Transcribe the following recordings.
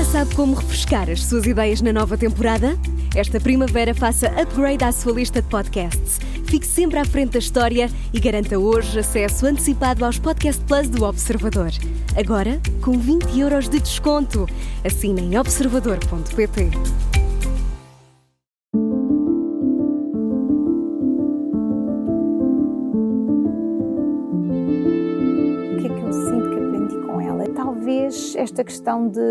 Já sabe como refrescar as suas ideias na nova temporada? Esta primavera faça upgrade à sua lista de podcasts. Fique sempre à frente da história e garanta hoje acesso antecipado aos Podcast Plus do Observador. Agora, com 20€ de desconto. Assine em observador.pt. O que é que eu sinto que aprendi com ela? Talvez esta questão de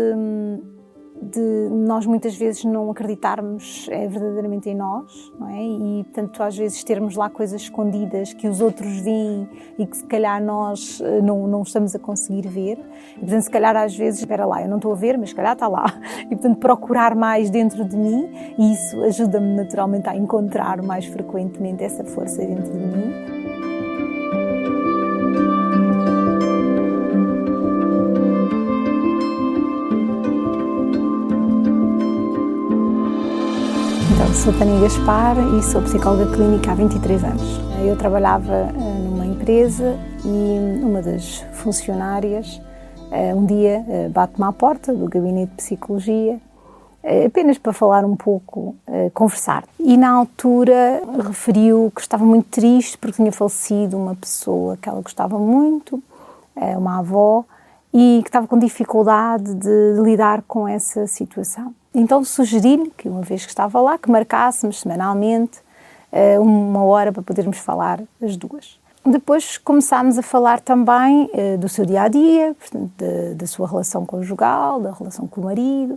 nós muitas vezes não acreditarmos verdadeiramente em nós, não é? E, portanto, às vezes termos lá coisas escondidas que os outros veem e que se calhar nós não estamos a conseguir ver. E, portanto, se calhar às vezes, espera lá, eu não estou a ver, mas se calhar está lá. E, portanto, procurar mais dentro de mim, e isso ajuda-me naturalmente a encontrar mais frequentemente essa força dentro de mim. Sou Tânia Gaspar e sou psicóloga clínica há 23 anos. Eu trabalhava numa empresa e uma das funcionárias um dia bate-me à porta do gabinete de psicologia apenas para falar um pouco, conversar. E na altura referiu que estava muito triste porque tinha falecido uma pessoa que ela gostava muito, uma avó, e que estava com dificuldade de lidar com essa situação. Então sugeri-lhe que, uma vez que estava lá, que marcássemos semanalmente uma hora para podermos falar as duas. Depois começámos a falar também do seu dia-a-dia, portanto, da sua relação conjugal, da relação com o marido,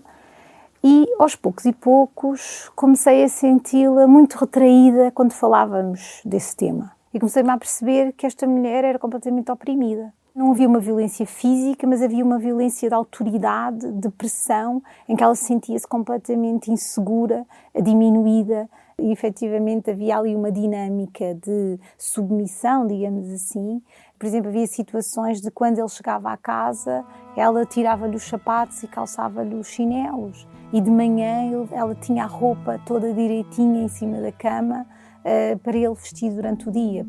e aos poucos e poucos comecei a senti-la muito retraída quando falávamos desse tema. E comecei-me a perceber que esta mulher era completamente oprimida. Não havia uma violência física, mas havia uma violência de autoridade, de pressão, em que ela sentia-se completamente insegura, diminuída, e efetivamente havia ali uma dinâmica de submissão, digamos assim. Por exemplo, havia situações de quando ele chegava à casa, ela tirava-lhe os sapatos e calçava-lhe os chinelos, e de manhã ela tinha a roupa toda direitinha em cima da cama para ele vestir durante o dia.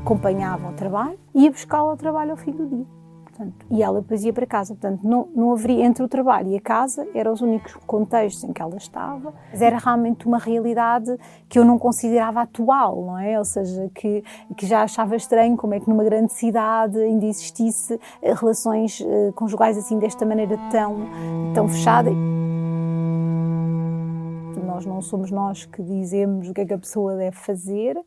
Acompanhava ao trabalho e ia buscá-lo ao trabalho ao fim do dia. Portanto, e ela depois ia para casa. Portanto, não haveria, entre o trabalho e a casa, eram os únicos contextos em que ela estava, mas era realmente uma realidade que eu não considerava atual, não é? Ou seja, que já achava estranho como é que numa grande cidade ainda existisse relações conjugais assim desta maneira tão fechada. Nós não somos nós que dizemos o que é que a pessoa deve fazer,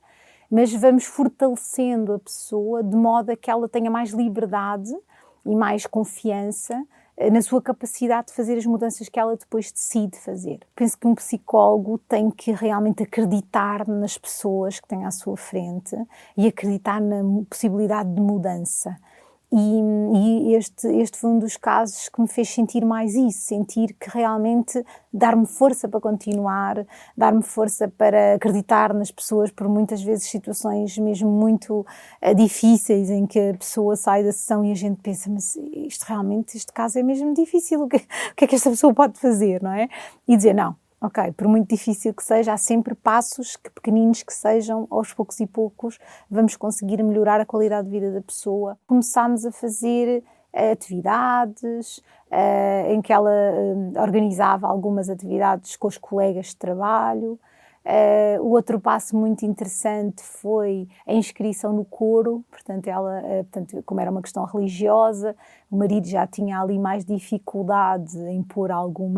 mas vamos fortalecendo a pessoa de modo a que ela tenha mais liberdade e mais confiança na sua capacidade de fazer as mudanças que ela depois decide fazer. Penso que um psicólogo tem que realmente acreditar nas pessoas que tem à sua frente e acreditar na possibilidade de mudança. E este foi um dos casos que me fez sentir mais isso, sentir que realmente dar-me força para continuar, dar-me força para acreditar nas pessoas, por muitas vezes situações mesmo muito difíceis em que a pessoa sai da sessão e a gente pensa, mas este caso é mesmo difícil, o que é que esta pessoa pode fazer, não é? E dizer, não. Ok, por muito difícil que seja, há sempre passos, que pequeninos que sejam, aos poucos e poucos, vamos conseguir melhorar a qualidade de vida da pessoa. Começámos a fazer atividades, em que ela organizava algumas atividades com os colegas de trabalho. O outro passo muito interessante foi a inscrição no coro, portanto, como era uma questão religiosa, o marido já tinha ali mais dificuldade em pôr algum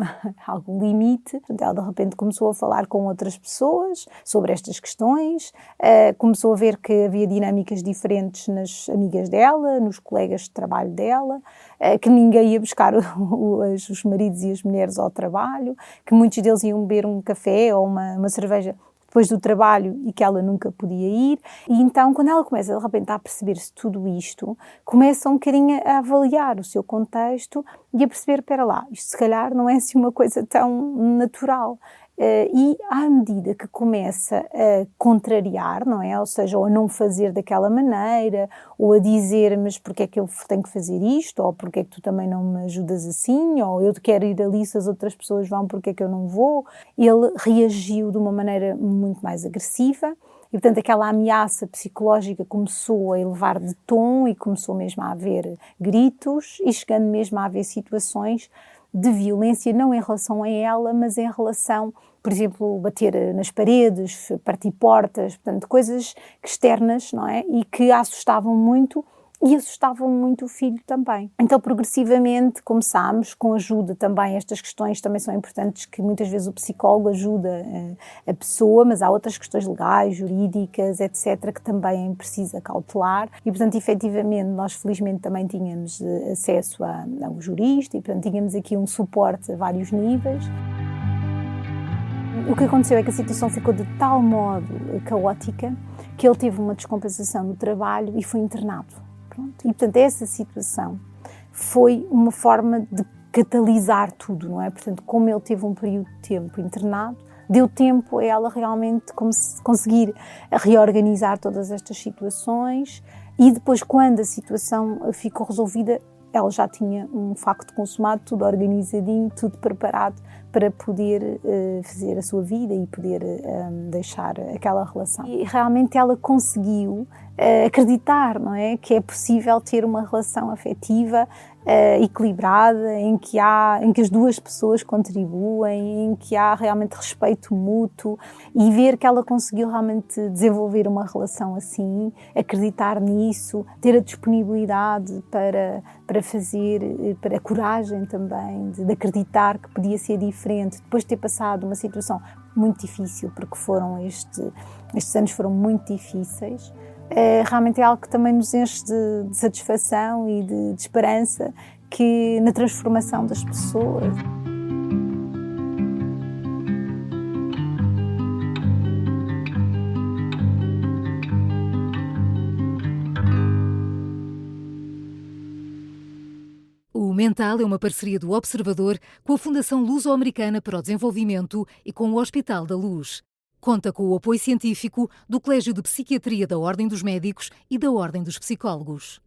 limite, portanto, ela de repente começou a falar com outras pessoas sobre estas questões, começou a ver que havia dinâmicas diferentes nas amigas dela, nos colegas de trabalho dela, que ninguém ia buscar os maridos e as mulheres ao trabalho, que muitos deles iam beber um café ou uma cerveja depois do trabalho e que ela nunca podia ir. E então, quando ela começa de repente a perceber-se tudo isto, começa um bocadinho a avaliar o seu contexto e a perceber, espera lá, isto se calhar não é assim uma coisa tão natural. E à medida que começa a contrariar, não é? Ou seja, ou a não fazer daquela maneira, ou a dizer, mas porque é que eu tenho que fazer isto, ou porque é que tu também não me ajudas assim, ou eu quero ir ali se as outras pessoas vão, porque é que eu não vou? Ele reagiu de uma maneira muito mais agressiva e, portanto, aquela ameaça psicológica começou a elevar de tom e começou mesmo a haver gritos e chegando mesmo a haver situações de violência, não em relação a ela, mas em relação, por exemplo, bater nas paredes, partir portas, portanto, coisas externas, não é? E que a assustavam muito e assustavam muito o filho também. Então, progressivamente começámos, com ajuda também, estas questões também são importantes, que muitas vezes o psicólogo ajuda a pessoa, mas há outras questões legais, jurídicas, etc., que também precisa cautelar. E, portanto, efetivamente, nós felizmente também tínhamos acesso a um jurista e, portanto, tínhamos aqui um suporte a vários níveis. O que aconteceu é que a situação ficou de tal modo caótica que ele teve uma descompensação no trabalho e foi internado. Pronto. E, portanto, essa situação foi uma forma de catalisar tudo, não é? Portanto, como ele teve um período de tempo internado, deu tempo a ela realmente conseguir reorganizar todas estas situações e depois, quando a situação ficou resolvida, ela já tinha um facto consumado, tudo organizadinho, tudo preparado para poder fazer a sua vida e poder deixar aquela relação. E realmente ela conseguiu acreditar, não é? Que é possível ter uma relação afetiva equilibrada, em que as duas pessoas contribuem, em que há realmente respeito mútuo, e ver que ela conseguiu realmente desenvolver uma relação assim, acreditar nisso, ter a disponibilidade para fazer, para a coragem também de acreditar que podia ser diferente, depois de ter passado uma situação muito difícil, porque estes anos foram muito difíceis. Realmente é algo que também nos enche de satisfação e de esperança que na transformação das pessoas. O Mental é uma parceria do Observador com a Fundação Luso-Americana para o Desenvolvimento e com o Hospital da Luz. Conta com o apoio científico do Colégio de Psiquiatria da Ordem dos Médicos e da Ordem dos Psicólogos.